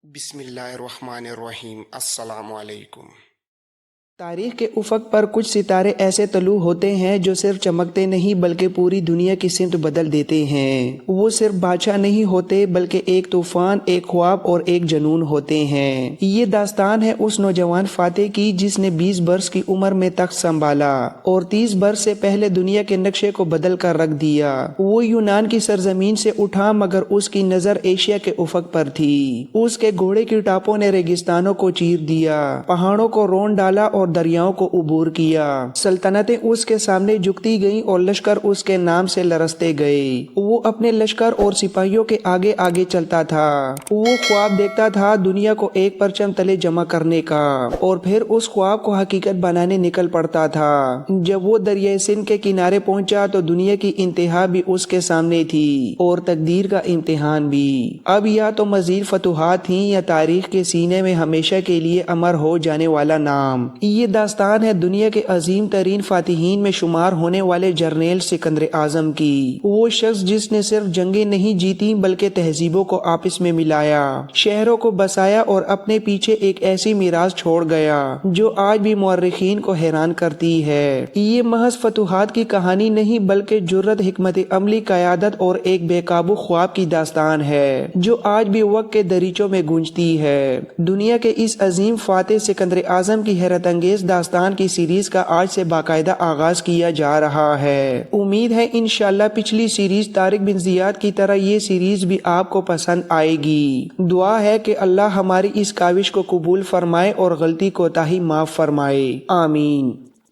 بسم اللہ الرحمن الرحیم السلام علیکم۔ تاریخ کے افق پر کچھ ستارے ایسے طلوع ہوتے ہیں جو صرف چمکتے نہیں بلکہ پوری دنیا کی سمت بدل دیتے ہیں۔ وہ صرف بادشاہ نہیں ہوتے بلکہ ایک طوفان، ایک خواب اور ایک جنون ہوتے ہیں۔ یہ داستان ہے اس نوجوان فاتح کی جس نے 20 برس کی عمر میں تخت سنبھالا اور 30 برس سے پہلے دنیا کے نقشے کو بدل کر رکھ دیا۔ وہ یونان کی سرزمین سے اٹھا مگر اس کی نظر ایشیا کے افق پر تھی۔ اس کے گھوڑے کی ٹاپوں نے ریگستانوں کو چیر دیا، پہاڑوں کو رون ڈالا اور دریاؤں کو عبور کیا۔ سلطنتیں اس کے سامنے جھکتی گئیں اور لشکر اس کے نام سے لرزتے گئے۔ وہ اپنے لشکر اور سپاہیوں کے آگے آگے چلتا تھا۔ وہ خواب دیکھتا تھا دنیا کو ایک پرچم تلے جمع کرنے کا، اور پھر اس خواب کو حقیقت بنانے نکل پڑتا تھا۔ جب وہ دریائے سندھ کے کنارے پہنچا تو دنیا کی انتہا بھی اس کے سامنے تھی اور تقدیر کا امتحان بھی۔ اب یا تو مزید فتوحات تھیں یا تاریخ کے سینے میں ہمیشہ کے لیے امر ہو جانے والا نام۔ یہ داستان ہے دنیا کے عظیم ترین فاتحین میں شمار ہونے والے جرنیل سکندر اعظم کی۔ وہ شخص جس نے صرف جنگیں نہیں جیتی بلکہ تہذیبوں کو آپس میں ملایا، شہروں کو بسایا اور اپنے پیچھے ایک ایسی میراث چھوڑ گیا جو آج بھی مورخین کو حیران کرتی ہے۔ یہ محض فتوحات کی کہانی نہیں بلکہ جرأت، حکمت عملی، قیادت اور ایک بے قابو خواب کی داستان ہے جو آج بھی وقت کے دریچوں میں گونجتی ہے۔ دنیا کے اس عظیم فاتح سکندر اعظم کی حیرت انگیز داستان کی سیریز کا آج سے باقاعدہ آغاز کیا جا رہا ہے۔ امید ہے انشاءاللہ پچھلی سیریز طارق بن زیاد کی طرح یہ سیریز بھی آپ کو پسند آئے گی۔ دعا ہے کہ اللہ ہماری اس کاوش کو قبول فرمائے اور غلطی کوتاہی معاف فرمائے، آمین۔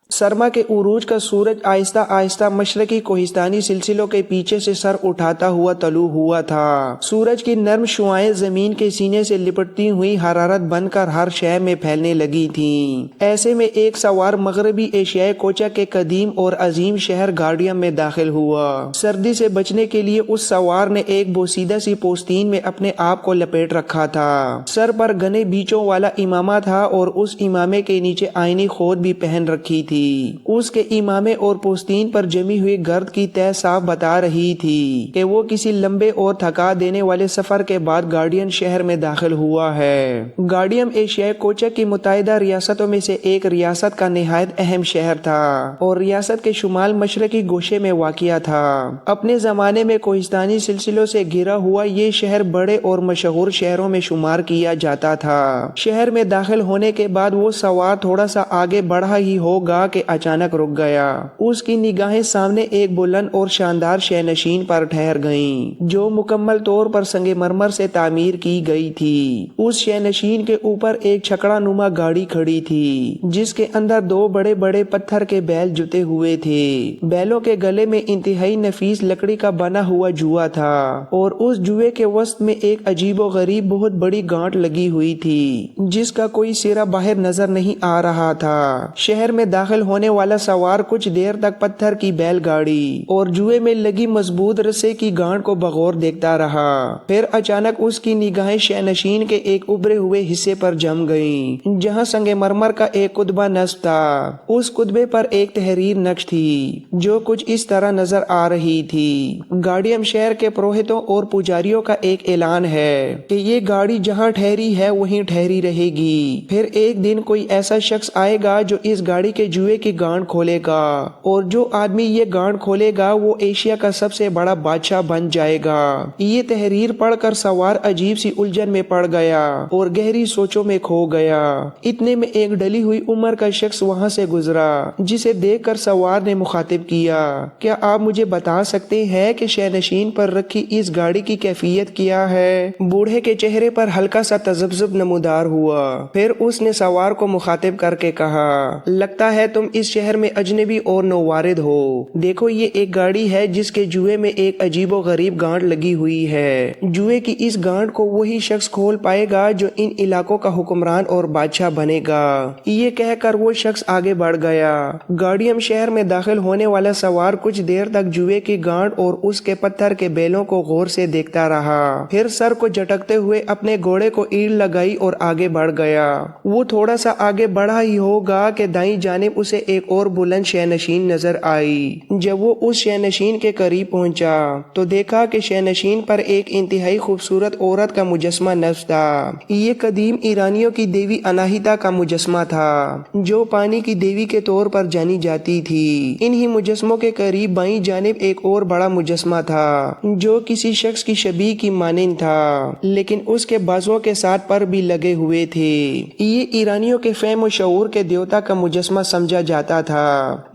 سرما کے عروج کا سورج آہستہ آہستہ مشرقی کوہستانی سلسلوں کے پیچھے سے سر اٹھاتا ہوا طلوع ہوا تھا۔ سورج کی نرم شعاعیں زمین کے سینے سے لپٹتی ہوئی حرارت بن کر ہر شے میں پھیلنے لگی تھیں۔ ایسے میں ایک سوار مغربی ایشیائی کوچا کے قدیم اور عظیم شہر گارڈیم میں داخل ہوا۔ سردی سے بچنے کے لیے اس سوار نے ایک بوسیدہ سی پوستین میں اپنے آپ کو لپیٹ رکھا تھا۔ سر پر گھنے بیچوں والا امامہ تھا اور اس امامے کے نیچے آئینی خود بھی پہن رکھی تھی۔ اس کے امامے اور پوستین پر جمی ہوئی گرد کی تہ صاف بتا رہی تھی کہ وہ کسی لمبے اور تھکا دینے والے سفر کے بعد گارڈین شہر میں داخل ہوا ہے۔ گارڈیم ایشیائی کوچک کی متحدہ ریاستوں میں سے ایک ریاست کا نہایت اہم شہر تھا اور ریاست کے شمال مشرقی گوشے میں واقع تھا۔ اپنے زمانے میں کوہستانی سلسلوں سے گھرا ہوا یہ شہر بڑے اور مشہور شہروں میں شمار کیا جاتا تھا۔ شہر میں داخل ہونے کے بعد وہ سوار تھوڑا سا آگے بڑھا ہی ہوگا کہ اچانک رک گیا۔ اس کی نگاہیں سامنے ایک بلند اور شاندار شہ نشین پر ٹھہر گئیں جو مکمل طور پر سنگ مرمر سے تعمیر کی گئی تھی۔ اس شہ نشین کے اوپر ایک چھکڑا نما گاڑی کھڑی تھی جس کے اندر دو بڑے بڑے پتھر کے بیل جتے ہوئے تھے۔ بیلوں کے گلے میں انتہائی نفیس لکڑی کا بنا ہوا جوا تھا اور اس جوئے کے وسط میں ایک عجیب و غریب بہت بڑی گانٹ لگی ہوئی تھی جس کا کوئی سرا باہر نظر نہیں آ رہا تھا۔ شہر میں داخل ہونے والا سوار کچھ دیر تک پتھر کی بیل گاڑی اور جوئے میں لگی مضبوط رسے کی گانٹ کو بغور دیکھتا رہا۔ پھر اچانک اس کی نگاہیں شہ نشین کے ایک ابھرے ہوئے حصے پر جم گئیں جہاں سنگ مرمر کا ایک کتبہ نصب تھا۔ اس کتبے پر ایک تحریر نقش تھی جو کچھ اس طرح نظر آ رہی تھی: گارڈیم شہر کے پروہتوں اور پجاریوں کا ایک اعلان ہے کہ یہ گاڑی جہاں ٹھہری ہے وہیں ٹھہری رہے گی۔ پھر ایک دن کوئی ایسا شخص آئے گا جو اس گاڑی کے جوئے کی گانٹ کھولے گا اور جو آدمی یہ گانٹ کھولے گا وہ ایشیا کا سب سے بڑا بادشاہ بن جائے گا۔ یہ تحریر پڑھ کر سوار عجیب سی الجھن میں پڑ گیا اور گہری سوچوں میں کھو گیا۔ اتنے میں ایک ڈلی ہوئی عمر کا شخص وہاں سے گزرا جسے دیکھ کر سوار نے مخاطب کیا: کیا آپ مجھے بتا سکتے ہیں کہ شہ نشین پر رکھی اس گاڑی کی کیفیت کیا ہے؟ بوڑھے کے چہرے پر ہلکا سا تذبذب نمودار ہوا۔ پھر اس نے سوار کو مخاطب کر کے کہا: لگتا ہے تم اس شہر میں اجنبی اور نووارد ہو۔ دیکھو یہ ایک گاڑی ہے جس کے جوئے میں ایک عجیب و غریب گانٹ لگی ہوئی ہے۔ جوئے کی اس گانٹ کو وہی شخص کھول پائے گا جو ان علاقوں کا حکمران اور بادشاہ بنے گا۔ یہ کہہ کر وہ شخص آگے بڑھ گیا۔ گارڈیم شہر میں داخل ہونے والا سوار کچھ دیر تک جوئے کی گانٹ اور اس کے پتھر کے بیلوں کو غور سے دیکھتا رہا، پھر سر کو جھٹکتے ہوئے اپنے گھوڑے کو ایڑ لگائی اور آگے بڑھ گیا۔ وہ تھوڑا سا آگے بڑھا ہی ہوگا کہ دائیں جانب اسے ایک اور بلند شینشین نظر آئی۔ جب وہ اس شینشین کے قریب پہنچا تو دیکھا کہ شینشین پر ایک انتہائی خوبصورت عورت کا مجسمہ نصب تھا۔ یہ قدیم ایرانیوں کی دیوی اناہیتا کا مجسمہ تھا جو پانی کی دیوی کے طور پر جانی جاتی تھی۔ انہی مجسموں کے قریب بائیں جانب ایک اور بڑا مجسمہ تھا جو کسی شخص کی شبیہ کی مانند تھا، لیکن اس کے بازوؤں کے ساتھ پر بھی لگے ہوئے تھے۔ یہ ایرانیوں کے فہم و شعور کے دیوتا کا مجسمہ سمجھا جاتا تھا۔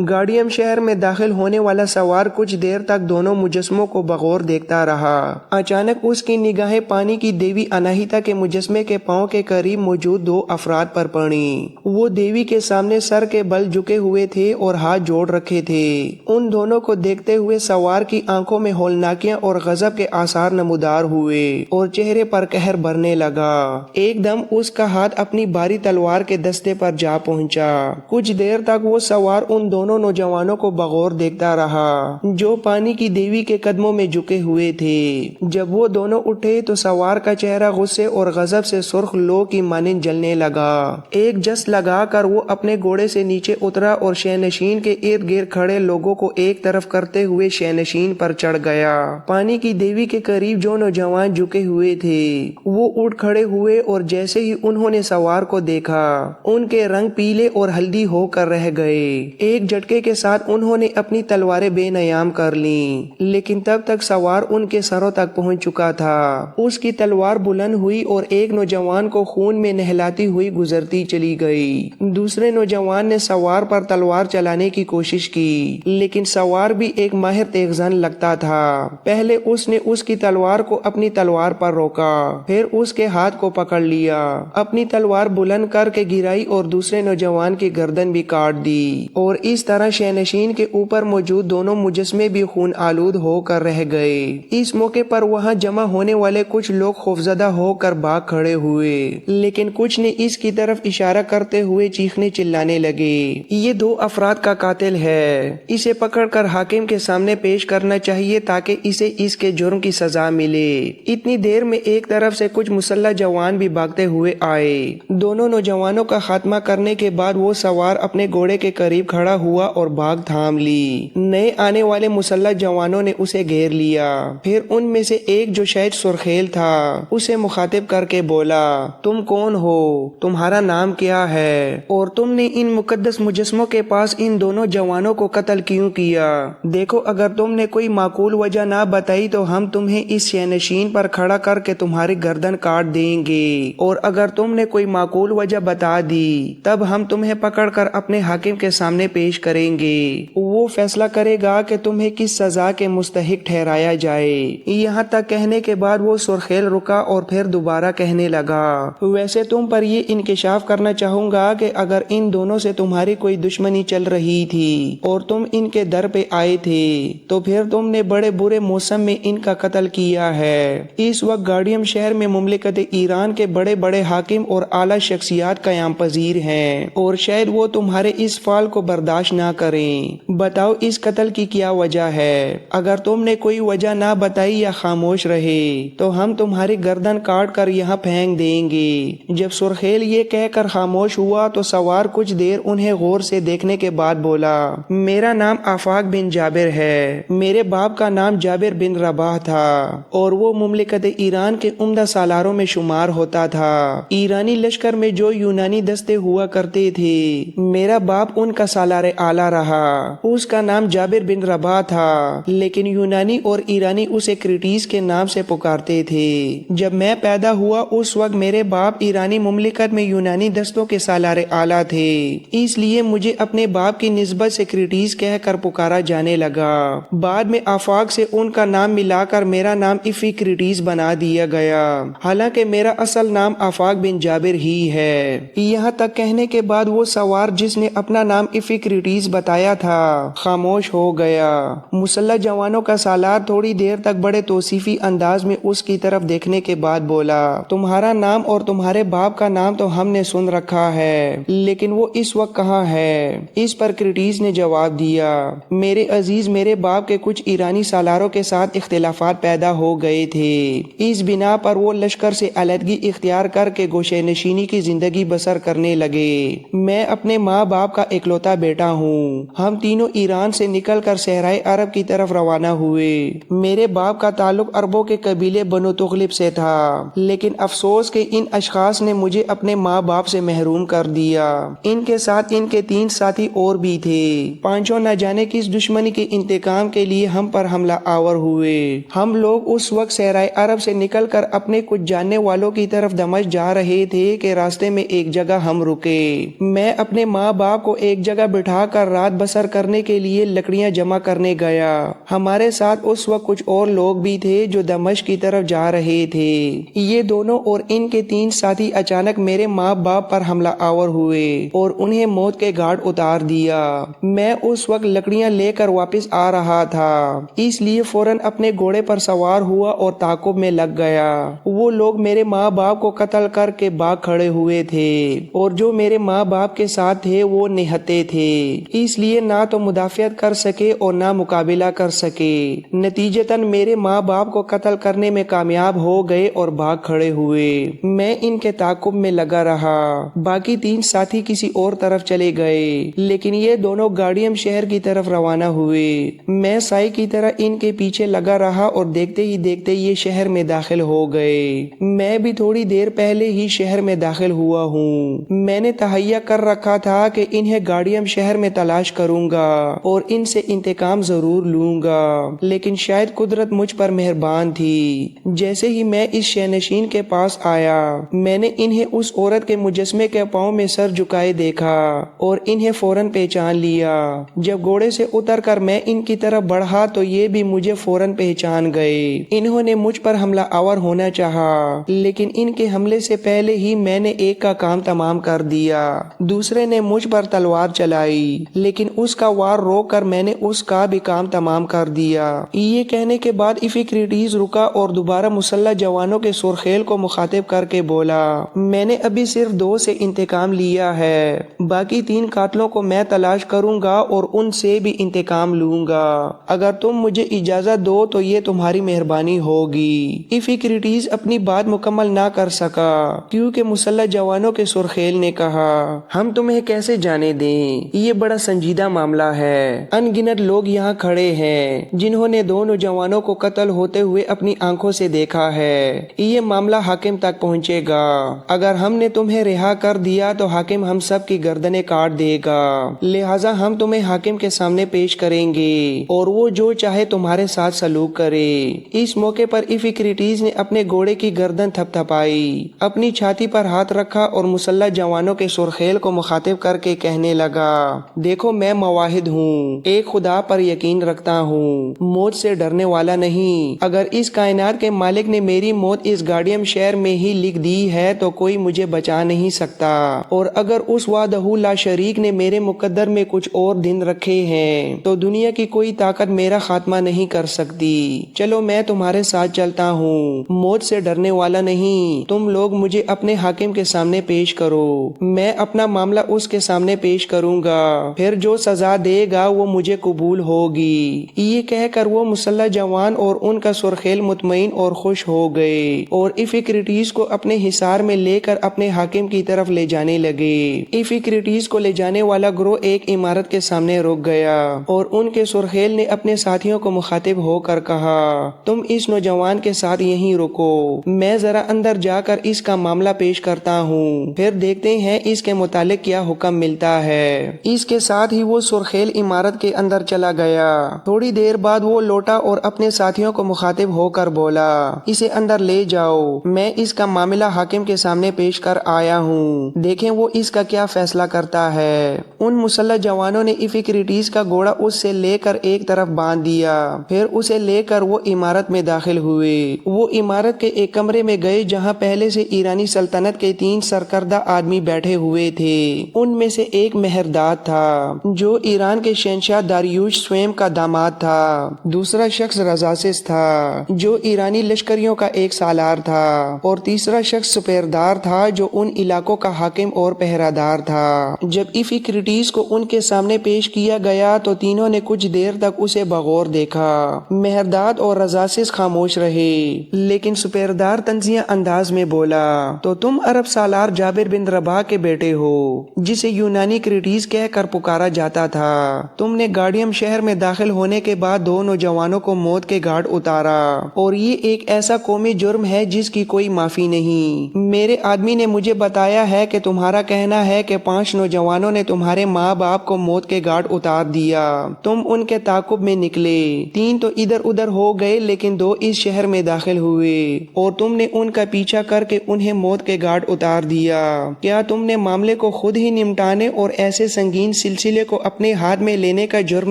گاڑیم شہر میں داخل ہونے والا سوار کچھ دیر تک دونوں مجسموں کو بغور دیکھتا رہا۔ اچانک اس کی نگاہیں پانی کی دیوی اناہیتا کے مجسمے کے پاؤں کے قریب موجود دو افراد پر پڑیں۔ وہ دیوی کے سامنے سر کے بل جھکے ہوئے تھے اور ہاتھ جوڑ رکھے تھے۔ ان دونوں کو دیکھتے ہوئے سوار کی آنکھوں میں ہولناکیاں اور غضب کے آثار نمودار ہوئے اور چہرے پر قہر بھرنے لگا۔ ایک دم اس کا ہاتھ اپنی باری تلوار کے دستے پر جا پہنچا۔ کچھ دیر تک وہ سوار ان دونوں نوجوانوں کو بغور دیکھتا رہا جو پانی کی دیوی کے قدموں میں جھکے ہوئے تھے۔ جب وہ دونوں اٹھے تو سوار کا چہرہ غصے اور غضب سے سرخ لو کی مانند جلنے لگا۔ ایک جس لگا کر وہ اپنے گھوڑے سے نیچے اترا اور شینشین کے ارد گرد کھڑے لوگوں کو ایک طرف کرتے ہوئے شینشین پر چڑھ گیا۔ پانی کی دیوی کے قریب جو نوجوان جھکے ہوئے تھے وہ اٹھ کھڑے ہوئے اور جیسے ہی انہوں نے سوار کو دیکھا ان کے رنگ پیلے اور ہلدی ہو کر رہ گئے۔ ایک جھٹکے کے ساتھ انہوں نے اپنی تلواریں بے نیام کر لیں، لیکن تب تک سوار ان کے سروں تک پہنچ چکا تھا۔ اس کی تلوار بلند ہوئی اور ایک نوجوان کو خون میں نہلاتی ہوئی گزرتی چلی گئی۔ دوسرے نوجوان نے سوار پر تلوار چلانے کی کوشش کی، لیکن سوار بھی ایک ماہر تیغزن لگتا تھا۔ پہلے اس نے اس کی تلوار کو اپنی تلوار پر روکا، پھر اس کے ہاتھ کو پکڑ لیا، اپنی تلوار بلند کر کے گرائی اور دوسرے نوجوان کی گردن بھی کاٹ دی، اور اس طرح شینشین کے اوپر موجود دونوں مجسمے بھی خون آلود ہو کر رہ گئے۔ اس موقع پر وہاں جمع ہونے والے کچھ لوگ خوفزدہ ہو کر بھاگ کھڑے ہوئے، لیکن کچھ نے اس کی طرف اشارہ کرتے ہوئے چیخنے چلانے لگے، یہ دو افراد کا قاتل ہے، اسے پکڑ کر حاکم کے سامنے پیش کرنا چاہیے تاکہ اسے اس کے جرم کی سزا ملے۔ اتنی دیر میں ایک طرف سے کچھ مسلح جوان بھی بھاگتے ہوئے آئے۔ دونوں نوجوانوں کا خاتمہ کرنے کے بعد وہ سوار اپنے گھوڑے کے قریب کھڑا ہوا اور بھاگ تھام لی۔ نئے آنے والے مسلح جوانوں نے اسے گھیر لیا۔ پھر ان میں سے ایک جو شاید سرخیل تھا اسے مخاطب کر کے بولا، تم کون ہو؟ تمہارا نام کیا ہے؟ اور تم نے ان مقدس مجسموں کے پاس ان دونوں جوانوں کو قتل کیوں کیا؟ دیکھو اگر تم نے کوئی معقول وجہ نہ بتائی تو ہم تمہیں اس شینشین پر کھڑا کر کے تمہاری گردن کاٹ دیں گے، اور اگر تم نے کوئی معقول وجہ بتا دی تب ہم تمہیں پکڑ کر اپنے حاکم کے سامنے پیش کریں گے۔ وہ فیصلہ کرے گا کہ تمہیں کس سزا کے مستحق ٹھہرایا جائے۔ یہاں تک کہنے کے بعد وہ سرخیل رکا اور پھر دوبارہ کہنے لگا، ویسے تم پر یہ انکشاف کرنا چاہوں گا کہ اگر ان دونوں سے تمہاری کوئی دشمنی چل رہی تھی اور تم ان کے در پہ آئے تھے تو پھر تم نے بڑے برے موسم میں ان کا قتل کیا ہے۔ اس وقت گاڑیم شہر میں مملکت ایران کے بڑے بڑے حاکم اور اعلیٰ شخصیات قیام پذیر ہیں اور شاید وہ تمہارے اس فعل کو برداشت نہ کریں۔ بتاؤ اس قتل کی کیا وجہ ہے؟ اگر تم نے کوئی وجہ نہ بتائی یا خاموش رہے تو ہم تمہاری گردن کاٹ کر یہاں پھینک دیں گے۔ جب سرخیل یہ کہہ کر خاموش ہوا تو سوار کچھ دیر انہیں غور سے دیکھنے کے بعد بولا، میرا نام آفاق بن جابر ہے، میرے باپ کا نام جابر بن رباح تھا اور وہ مملکت ایران کے عمدہ سالاروں میں شمار ہوتا تھا۔ ایرانی لشکر میں جو یونانی دستے ہوا کرتے تھے میرا باپ ان کا سالار اعلیٰ رہا، اس کا نام جابر بن رباح تھا، لیکن یونانی اور ایرانی اسے کریٹیس کے نام سے پکارتے تھے۔ جب میں پیدا ہوا اس وقت میرے باپ ایرانی مملکت میں یونانی دستوں کے سالار اعلیٰ تھے، اس لیے مجھے اپنے باپ کی نسبت سے کریٹیس کہہ کر پکارا جانے لگا۔ بعد میں آفاق سے ان کا نام ملا کر میرا نام افی کریٹیس بنا دیا گیا، حالانکہ میرا اصل نام آفاق بن جابر ہی ہے۔ یہاں تک کہنے کے بعد وہ سوار جس نے اپنا نام افی کریٹیس بتایا تھا خاموش ہو گیا۔ مسلح جوانوں کا سالار تھوڑی دیر تک بڑے توصیفی انداز میں اس کی طرف دیکھنے کے بعد بولا، تمہارا نام اور تمہارے باپ کا نام تو ہم نے سن رکھا ہے، لیکن وہ اس وقت کہاں ہے؟ اس پر کریٹیس نے جواب دیا، میرے عزیز میرے باپ کے کچھ ایرانی سالاروں کے ساتھ اختلافات پیدا ہو گئے تھے، اس بنا پر وہ لشکر سے علیحدگی اختیار کر کے گوشے نشینی کی زندگی بسر کرنے لگے۔ میں اپنے ماں باپ باپ کا اکلوتا بیٹا ہوں۔ ہم تینوں ایران سے نکل کر صحرائے عرب کی طرف روانہ ہوئے۔ میرے باپ کا تعلق عربوں کے قبیلے بنو تغلب سے تھا، لیکن افسوس کہ ان اشخاص نے مجھے اپنے ماں باپ سے محروم کر دیا۔ ان کے ساتھ ان کے 3 ساتھی اور بھی تھے۔ پانچوں نہ جانے کس دشمنی کے انتقام کے لیے ہم پر حملہ آور ہوئے۔ ہم لوگ اس وقت صحرائے عرب سے نکل کر اپنے کچھ جاننے والوں کی طرف دمشق جا رہے تھے کہ راستے میں ایک جگہ ہم رکے۔ میں اپنے ماں باپ کو ایک جگہ بٹھا کر رات بسر کرنے کے لیے لکڑیاں جمع کرنے گیا۔ ہمارے ساتھ اس وقت کچھ اور لوگ بھی تھے جو دمشق کی طرف جا رہے تھے۔ یہ دونوں اور ان کے 3 ساتھی اچانک میرے ماں باپ پر حملہ آور ہوئے اور انہیں موت کے گھاٹ اتار دیا۔ میں اس وقت لکڑیاں لے کر واپس آ رہا تھا، اس لیے فوراً اپنے گھوڑے پر سوار ہوا اور تعاقب میں لگ گیا۔ وہ لوگ میرے ماں باپ کو قتل کر کے بھاگ کھڑے ہوئے تھے اور جو میرے ماں باپ کے ساتھ تھے وہ نہتے تھے، اس لیے نہ تو مدافعت کر سکے اور نہ مقابلہ کر سکے۔ نتیجتاً میرے ماں باپ کو قتل کرنے میں کامیاب ہو گئے اور بھاگ کھڑے ہوئے۔ میں ان کے تعاقب میں لگا رہا۔ باقی 3 ساتھی کسی اور طرف چلے گئے، لیکن یہ دونوں گاڑیم شہر کی طرف روانہ ہوئے۔ میں سائے کی طرح ان کے پیچھے لگا رہا اور دیکھتے ہی دیکھتے یہ شہر میں داخل ہو گئے۔ میں بھی تھوڑی دیر پہلے ہی شہر میں داخل ہوا ہوں۔ میں نے تہیہ کر رکھا تھا کہ انہیں گاڑیم شہر میں تلاش کروں گا اور ان سے انتقام ضرور لوں گا، لیکن شاید قدرت مجھ پر مہربان تھی۔ جیسے ہی میں اس شہنشین کے پاس آیا، میں نے انہیں اس عورت کے مجسمے کے پاؤں میں سر جھکائے دیکھا اور انہیں فوراً پہچان لیا۔ جب گھوڑے سے اتر کر میں ان کی طرف بڑھا تو یہ بھی مجھے فوراً پہچان گئے۔ انہوں نے مجھ پر حملہ آور ہونا چاہا، لیکن ان کے حملے سے پہلے ہی میں نے ایک کا کام تمام کر دیا۔ دوسرے نے مجھ پر تلوار چلائی، لیکن اس کا وار روک کر میں نے اس کا بھی کام تمام کر دیا۔ یہ کہنے کے بعد افکریٹس رکا اور دوبارہ مسلح جوانوں کے سرخیل کو مخاطب کر کے بولا، میں نے ابھی صرف 2 سے انتقام لیا ہے، باقی 3 قاتلوں کو میں تلاش کروں گا اور ان سے بھی انتقام لوں گا۔ اگر تم مجھے اجازت دو تو یہ تمہاری مہربانی ہوگی۔ افکریٹس اپنی بات مکمل نہ کر سکا کیونکہ مسلح جوانوں کے سرخیل نے کہا، ہم تمہیں کیسے جانے دیں، یہ بڑا سنجیدہ معاملہ ہے۔ ان گنت لوگ یہاں کھڑے ہیں جنہوں نے 2 نوجوانوں کو قتل ہوتے ہوئے اپنی آنکھوں سے دیکھا ہے۔ یہ معاملہ حاکم تک پہنچے گا۔ اگر ہم نے تمہیں رہا کر دیا تو حاکم ہم سب کی گردنیں کاٹ دے گا، لہٰذا ہم تمہیں حاکم کے سامنے پیش کریں گے اور وہ جو چاہے تمہارے ساتھ سلوک کرے۔ اس موقع پر افکریٹس نے اپنے گھوڑے کی گردن تھپ تھپائی، اپنی چھاتی پر ہاتھ رکھا اور مسلح جوانوں کے سرخیل کو مخاطب کر کے کہنے لگا، دیکھو میں مواحد ہوں، ایک خدا پر یقین رکھتا ہوں، موت سے ڈرنے والا نہیں۔ اگر اس کائنات کے مالک نے میری موت اس گاڑیم شہر میں ہی لکھ دی ہے تو کوئی مجھے بچا نہیں سکتا، اور اگر اس وحدہ لا شریک نے میرے مقدر میں کچھ اور دن رکھے ہیں تو دنیا کی کوئی طاقت میرا خاتمہ نہیں کر سکتی۔ چلو میں تمہارے ساتھ چلتا ہوں، موت سے ڈرنے والا نہیں۔ تم لوگ مجھے اپنے حاکم کے سامنے پیش کرو، میں اپنا معاملہ اس کے سامنے پیش کروں گا، پھر جو سزا دے گا وہ مجھے قبول ہوگی۔ یہ کہہ کر وہ مسلح جوان اور ان کا سرخیل مطمئن اور خوش ہو گئے اور افکریٹس کو اپنے حصار میں لے کر اپنے حاکم کی طرف لے جانے لگے۔ افکریٹس کو لے جانے والا گروہ ایک عمارت کے سامنے رک گیا اور ان کے سرخیل نے اپنے ساتھیوں کو مخاطب ہو کر کہا، تم اس نوجوان کے ساتھ یہیں رکو، میں ذرا اندر جا کر اس کا معاملہ پیش کرتا ہوں، پھر دیکھتے ہیں اس کے متعلق کیا حکم ملتا ہے۔ اس کے ساتھ ہی وہ سرخیل عمارت کے اندر چلا گیا۔ تھوڑی دیر بعد وہ لوٹا اور اپنے ساتھیوں کو مخاطب ہو کر بولا، اسے اندر لے جاؤ، میں اس کا معاملہ حاکم کے سامنے پیش کر آیا ہوں، دیکھیں وہ اس کا کیا فیصلہ کرتا ہے۔ ان مسلح جوانوں نے افکریٹس کا گھوڑا اس سے لے کر ایک طرف باندھ دیا، پھر اسے لے کر وہ عمارت میں داخل ہوئے۔ وہ عمارت کے ایک کمرے میں گئے جہاں پہلے سے ایرانی سلطنت کے 3 سرکردہ آدمی بیٹھے ہوئے تھے۔ ان میں سے ایک مہرداد تھا جو ایران کے شہنشاہ داریوش سویم کا داماد تھا، دوسرا شخص رزاسس تھا جو ایرانی لشکریوں کا ایک سالار تھا، اور تیسرا شخص سپیردار تھا جو ان علاقوں کا حاکم اور پہرادار تھا۔ جب افکریٹس کو ان کے سامنے پیش کیا گیا تو تینوں نے کچھ دیر تک اسے بغور دیکھا۔ مہرداد اور رزاسس خاموش رہے، لیکن سپیردار طنزیہ انداز میں بولا، تو تم عرب سالار جابر بن رباح کے بیٹے ہو جسے یونانی کریٹیز کہہ کر پکارا جاتا تھا۔ تم نے گارڈیم شہر میں داخل ہونے کے بعد 2 نوجوانوں کو موت کے گھاٹ اتارا اور یہ ایک ایسا قومی جرم ہے جس کی کوئی معافی نہیں۔ میرے آدمی نے مجھے بتایا ہے کہ تمہارا کہنا ہے کہ 5 نوجوانوں نے تمہارے ماں باپ کو موت کے گھاٹ اتار دیا۔ تم ان کے تعاقب میں نکلے، 3 تو ادھر ادھر ہو گئے لیکن 2 اس شہر میں داخل ہوئے اور تم نے ان کا پیچھا کر کے انہیں موت کے گھاٹ اتار دیا۔ کیا تم نے معاملے کو خود ہی نمٹانے اور ایسے سنگین سلسلے کو اپنے ہاتھ میں لینے کا جرم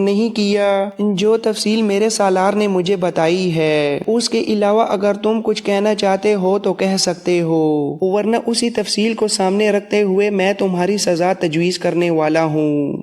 نہیں کیا؟ جو تفصیل میرے سالار نے مجھے بتائی ہے اس کے علاوہ اگر تم کچھ کہنا چاہتے ہو تو کہہ سکتے ہو، ورنہ اسی تفصیل کو سامنے رکھتے ہوئے میں تمہاری سزا تجویز کرنے والا ہوں۔